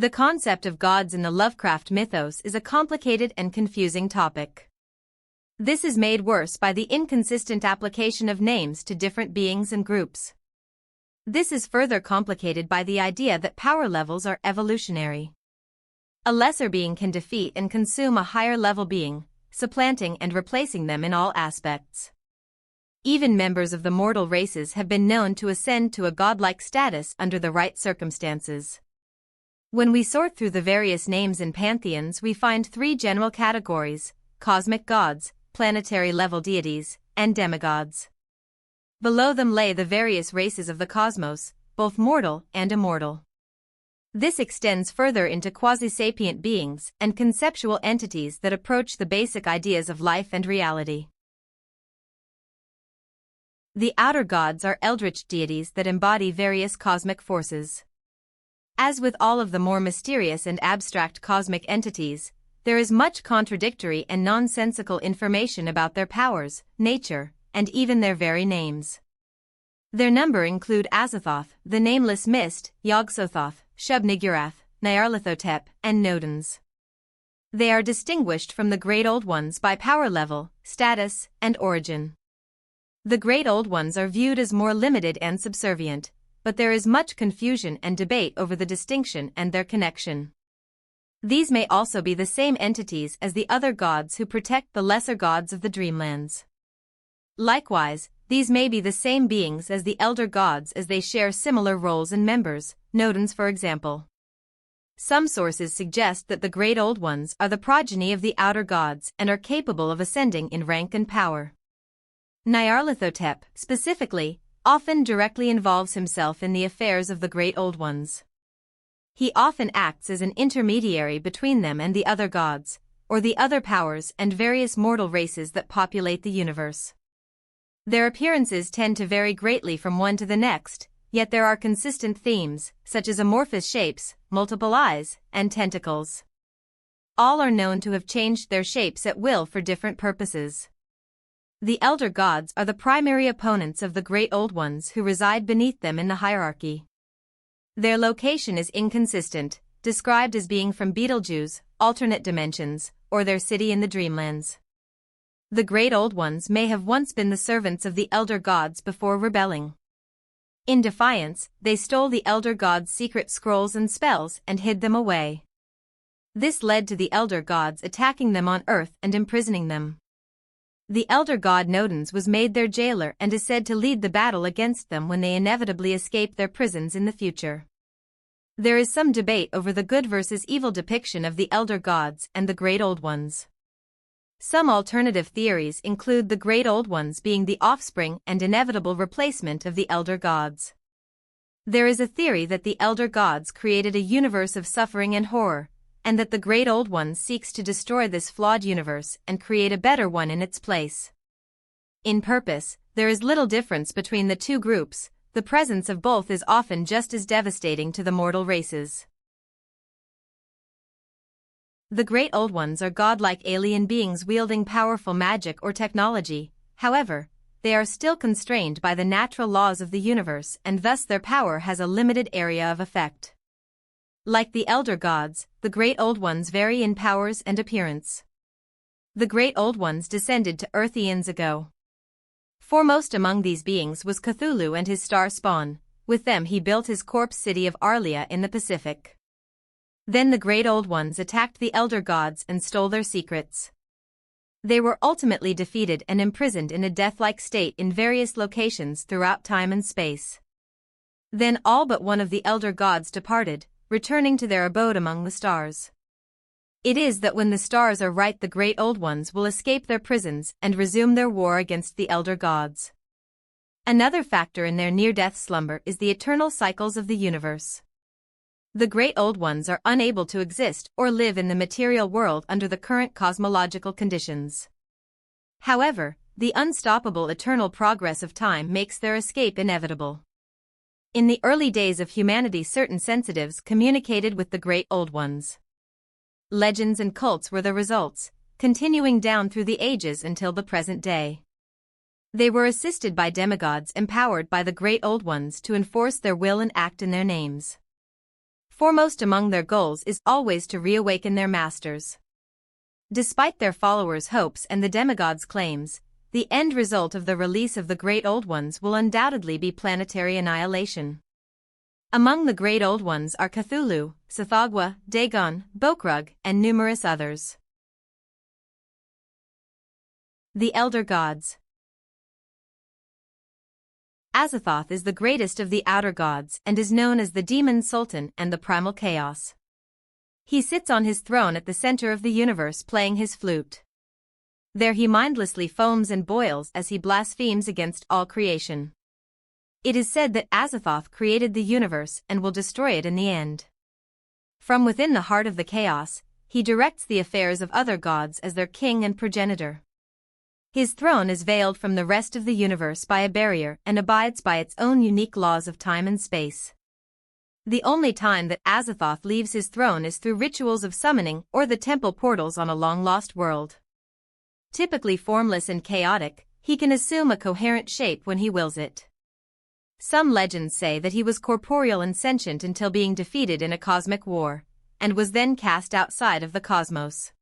The concept of gods in the Lovecraft mythos is a complicated and confusing topic. This is made worse by the inconsistent application of names to different beings and groups. This is further complicated by the idea that power levels are evolutionary. A lesser being can defeat and consume a higher-level being, supplanting and replacing them in all aspects. Even members of the mortal races have been known to ascend to a godlike status under the right circumstances. When we sort through the various names in pantheons, we find three general categories: cosmic gods, planetary-level deities, and demigods. Below them lay the various races of the cosmos, both mortal and immortal. This extends further into quasi-sapient beings and conceptual entities that approach the basic ideas of life and reality. The outer gods are eldritch deities that embody various cosmic forces. As with all of the more mysterious and abstract cosmic entities, there is much contradictory and nonsensical information about their powers, nature, and even their very names. Their number include Azathoth, the Nameless Mist, Yog-Sothoth, Shub-Niggurath, Nyarlathotep, and Nodens. They are distinguished from the Great Old Ones by power level, status, and origin. The Great Old Ones are viewed as more limited and subservient, but there is much confusion and debate over the distinction and their connection. These may also be the same entities as the other gods who protect the lesser gods of the dreamlands. Likewise, these may be the same beings as the elder gods as they share similar roles and members, Nodens for example. Some sources suggest that the Great Old Ones are the progeny of the outer gods and are capable of ascending in rank and power. Nyarlathotep, specifically, often directly involves himself in the affairs of the Great Old Ones. He often acts as an intermediary between them and the other gods, or the other powers and various mortal races that populate the universe. Their appearances tend to vary greatly from one to the next, yet there are consistent themes, such as amorphous shapes, multiple eyes, and tentacles. All are known to have changed their shapes at will for different purposes. The elder gods are the primary opponents of the Great Old Ones who reside beneath them in the hierarchy. Their location is inconsistent, described as being from Betelgeuse, alternate dimensions, or their city in the Dreamlands. The Great Old Ones may have once been the servants of the elder gods before rebelling. In defiance, they stole the elder gods' secret scrolls and spells and hid them away. This led to the elder gods attacking them on Earth and imprisoning them. The elder god Nodens was made their jailer and is said to lead the battle against them when they inevitably escape their prisons in the future. There is some debate over the good versus evil depiction of the elder gods and the Great Old Ones. Some alternative theories include the Great Old Ones being the offspring and inevitable replacement of the elder gods. There is a theory that the elder gods created a universe of suffering and horror, and that the Great Old One seeks to destroy this flawed universe and create a better one in its place. In purpose, there is little difference between the two groups. The presence of both is often just as devastating to the mortal races. The Great Old Ones are godlike alien beings wielding powerful magic or technology. However, they are still constrained by the natural laws of the universe and thus their power has a limited area of effect. Like the elder gods, the Great Old Ones vary in powers and appearance. The Great Old Ones descended to Earth eons ago. Foremost among these beings was Cthulhu and his star spawn. With them he built his corpse city of Arlia in the Pacific. Then the Great Old Ones attacked the elder gods and stole their secrets. They were ultimately defeated and imprisoned in a death-like state in various locations throughout time and space. Then all but one of the elder gods departed, returning to their abode among the stars. It is that when the stars are right, the Great Old Ones will escape their prisons and resume their war against the elder gods. Another factor in their near-death slumber is the eternal cycles of the universe. The Great Old Ones are unable to exist or live in the material world under the current cosmological conditions. However, the unstoppable eternal progress of time makes their escape inevitable. In the early days of humanity, certain sensitives communicated with the Great Old Ones. Legends and cults were the results, continuing down through the ages until the present day. They were assisted by demigods empowered by the Great Old Ones to enforce their will and act in their names. foremost among their goals is always to reawaken their masters. Despite their followers' hopes and the demigods' claims, the end result of the release of the Great Old Ones will undoubtedly be planetary annihilation. Among the Great Old Ones are Cthulhu, Tsathoggua, Dagon, Bokrug, and numerous others. The Elder Gods. Azathoth is the greatest of the outer gods and is known as the Demon Sultan and the Primal Chaos. He sits on his throne at the center of the universe playing his flute. There he mindlessly foams and boils as he blasphemes against all creation. It is said that Azathoth created the universe and will destroy it in the end. From within the heart of the chaos, he directs the affairs of other gods as their king and progenitor. His throne is veiled from the rest of the universe by a barrier and abides by its own unique laws of time and space. The only time that Azathoth leaves his throne is through rituals of summoning or the temple portals on a long-lost world. Typically formless and chaotic, he can assume a coherent shape when he wills it. Some legends say that he was corporeal and sentient until being defeated in a cosmic war, and was then cast outside of the cosmos.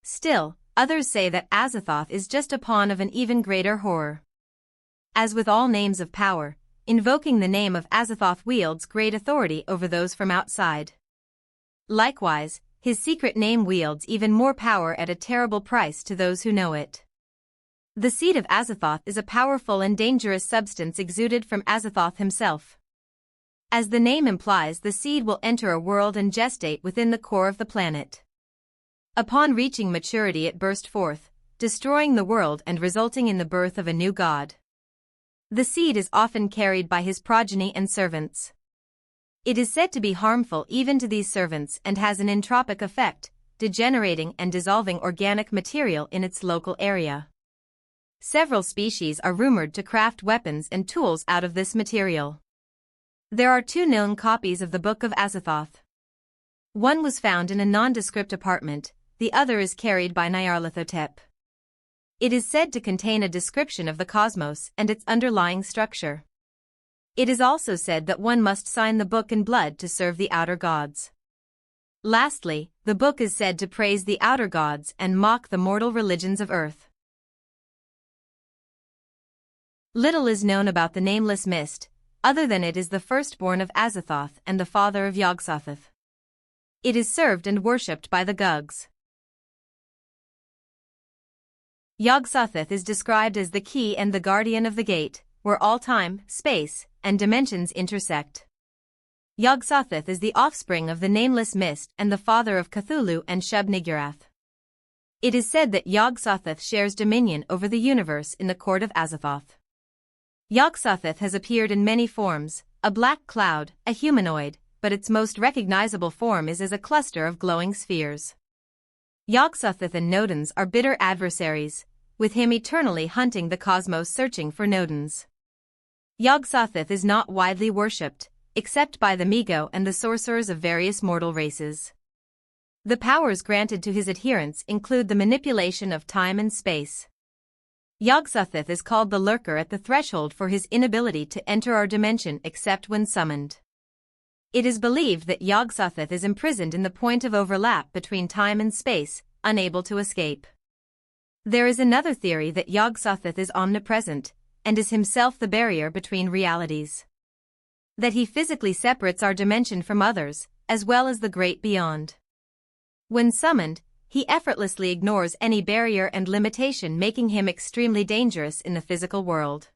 Still, others say that Azathoth is just a pawn of an even greater horror. As with all names of power, invoking the name of Azathoth wields great authority over those from outside. Likewise, his secret name wields even more power at a terrible price to those who know it. The seed of Azathoth is a powerful and dangerous substance exuded from Azathoth himself. As the name implies, the seed will enter a world and gestate within the core of the planet. Upon reaching maturity it burst forth, destroying the world and resulting in the birth of a new god. The seed is often carried by his progeny and servants. It is said to be harmful even to these servants and has an entropic effect, degenerating and dissolving organic material in its local area. Several species are rumored to craft weapons and tools out of this material. There are 2 known copies of the Book of Azathoth. One was found in a nondescript apartment, the other is carried by Nyarlathotep. It is said to contain a description of the cosmos and its underlying structure. It is also said that one must sign the book in blood to serve the outer gods. Lastly, the book is said to praise the outer gods and mock the mortal religions of earth. Little is known about the nameless mist, other than it is the firstborn of Azathoth and the father of Yog-Sothoth. It is served and worshipped by the Gugs. Yog-Sothoth is described as the key and the guardian of the gate, where all time, space, and dimensions intersect. Yog-Sothoth is the offspring of the nameless mist and the father of Cthulhu and Shub-Niggurath. It is said that Yog-Sothoth shares dominion over the universe in the court of Azathoth. Yog-Sothoth has appeared in many forms, a black cloud, a humanoid, but its most recognizable form is as a cluster of glowing spheres. Yog-Sothoth and Nodens are bitter adversaries, with him eternally hunting the cosmos searching for Nodens. Yog-Sothoth is not widely worshipped, except by the Migo and the sorcerers of various mortal races. The powers granted to his adherents include the manipulation of time and space. Yog-Sothoth is called the Lurker at the threshold for his inability to enter our dimension except when summoned. It is believed that Yog-Sothoth is imprisoned in the point of overlap between time and space, unable to escape. There is another theory that Yog-Sothoth is omnipresent, and is himself the barrier between realities. That he physically separates our dimension from others, as well as the great beyond. When summoned, he effortlessly ignores any barrier and limitation, making him extremely dangerous in the physical world.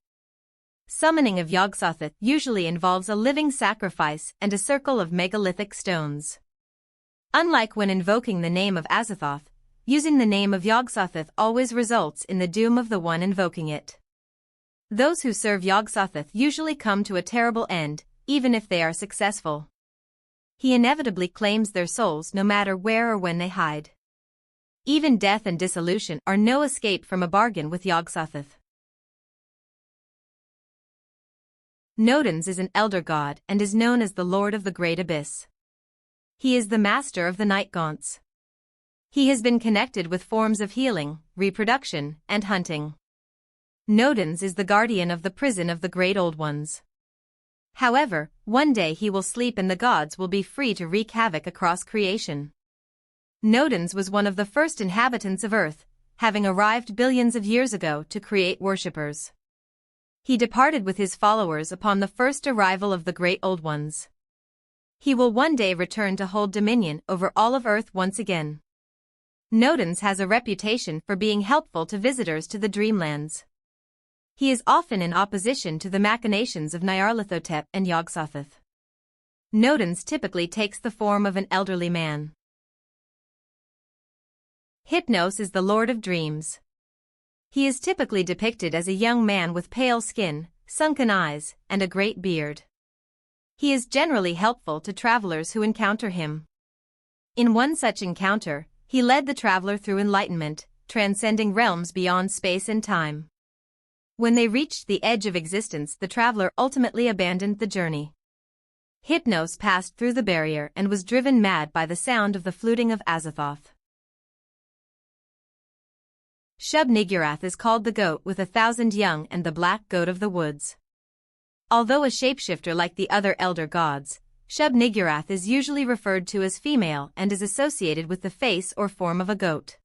Summoning of Yog-Sothoth usually involves a living sacrifice and a circle of megalithic stones. Unlike when invoking the name of Azathoth, using the name of Yog-Sothoth always results in the doom of the one invoking it. Those who serve Yog-Sothoth usually come to a terrible end, even if they are successful. He inevitably claims their souls no matter where or when they hide. Even death and dissolution are no escape from a bargain with Yog-Sothoth. Nodens is an elder god and is known as the Lord of the Great Abyss. He is the master of the night gaunts. He has been connected with forms of healing, reproduction, and hunting. Nodens is the guardian of the prison of the Great Old Ones. However, one day he will sleep and the gods will be free to wreak havoc across creation. Nodens was one of the first inhabitants of Earth, having arrived billions of years ago to create worshippers. He departed with his followers upon the first arrival of the Great Old Ones. He will one day return to hold dominion over all of Earth once again. Nodens has a reputation for being helpful to visitors to the Dreamlands. He is often in opposition to the machinations of Nyarlathotep and Yog-Sothoth. Nodens typically takes the form of an elderly man. Hypnos is the Lord of Dreams. He is typically depicted as a young man with pale skin, sunken eyes, and a great beard. He is generally helpful to travelers who encounter him. In one such encounter, he led the traveler through enlightenment, transcending realms beyond space and time. When they reached the edge of existence, the traveler ultimately abandoned the journey. Hypnos passed through the barrier and was driven mad by the sound of the fluting of Azathoth. Shub-Niggurath is called the goat with 1,000 young and the black goat of the woods. Although a shapeshifter like the other elder gods, Shub-Niggurath is usually referred to as female and is associated with the face or form of a goat.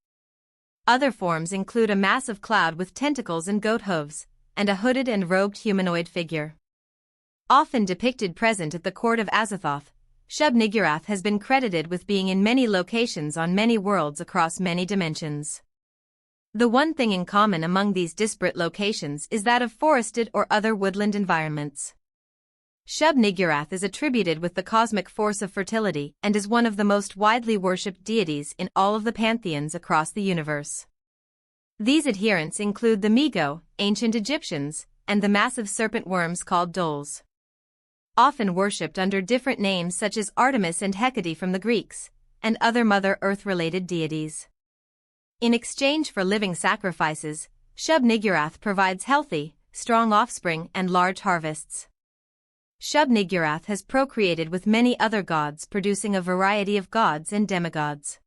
Other forms include a massive cloud with tentacles and goat hooves, and a hooded and robed humanoid figure. Often depicted present at the court of Azathoth, Shub-Niggurath has been credited with being in many locations on many worlds across many dimensions. The one thing in common among these disparate locations is that of forested or other woodland environments. Shub-Niggurath is attributed with the cosmic force of fertility and is one of the most widely worshipped deities in all of the pantheons across the universe. These adherents include the Migo, ancient Egyptians, and the massive serpent worms called doles. Often worshipped under different names such as Artemis and Hecate from the Greeks, and other Mother Earth-related deities. In exchange for living sacrifices, Shub-Niggurath provides healthy, strong offspring and large harvests. Shub-Niggurath has procreated with many other gods, producing a variety of gods and demigods.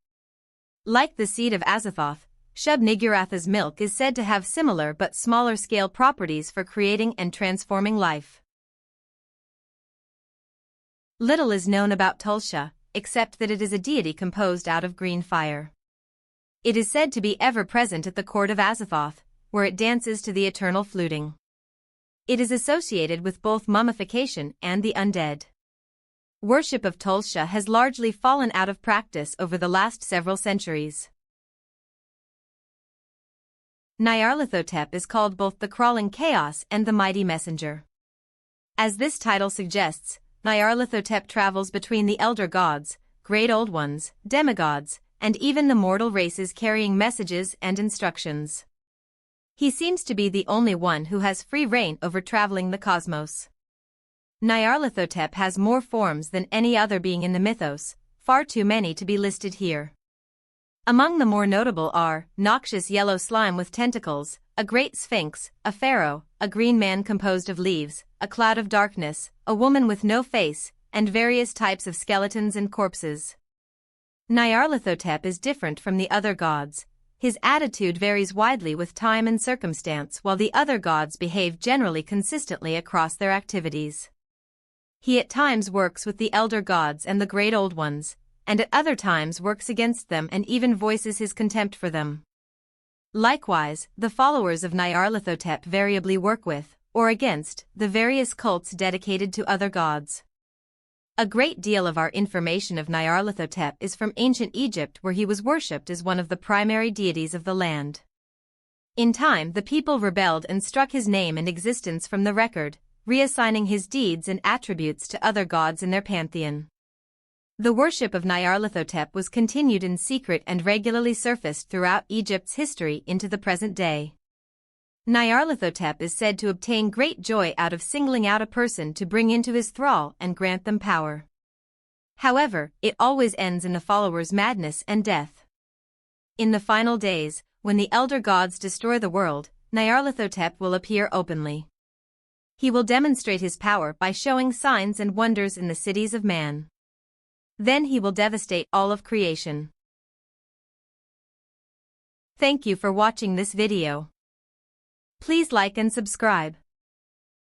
Like the seed of Azathoth, Shub-Niggurath's milk is said to have similar but smaller scale properties for creating and transforming life. Little is known about Tulsha, except that it is a deity composed out of green fire. It is said to be ever present at the court of Azathoth, where it dances to the eternal fluting. It is associated with both mummification and the undead. Worship of Tulsha has largely fallen out of practice over the last several centuries. Nyarlathotep is called both the Crawling Chaos and the Mighty Messenger. As this title suggests, Nyarlathotep travels between the elder gods, great old ones, demigods, and even the mortal races carrying messages and instructions. He seems to be the only one who has free reign over traveling the cosmos. Nyarlathotep has more forms than any other being in the mythos, far too many to be listed here. Among the more notable are noxious yellow slime with tentacles, a great sphinx, a pharaoh, a green man composed of leaves, a cloud of darkness, a woman with no face, and various types of skeletons and corpses. Nyarlathotep is different from the other gods. His attitude varies widely with time and circumstance, while the other gods behave generally consistently across their activities. He at times works with the elder gods and the great old ones, and at other times works against them and even voices his contempt for them. Likewise, the followers of Nyarlathotep variably work with, or against, the various cults dedicated to other gods. A great deal of our information of Nyarlathotep is from ancient Egypt, where he was worshipped as one of the primary deities of the land. In time, the people rebelled and struck his name and existence from the record, reassigning his deeds and attributes to other gods in their pantheon. The worship of Nyarlathotep was continued in secret and regularly surfaced throughout Egypt's history into the present day. Nyarlathotep is said to obtain great joy out of singling out a person to bring into his thrall and grant them power. However, it always ends in the follower's madness and death. In the final days, when the elder gods destroy the world, Nyarlathotep will appear openly. He will demonstrate his power by showing signs and wonders in the cities of man. Then he will devastate all of creation. Thank you for watching this video. Please like and subscribe.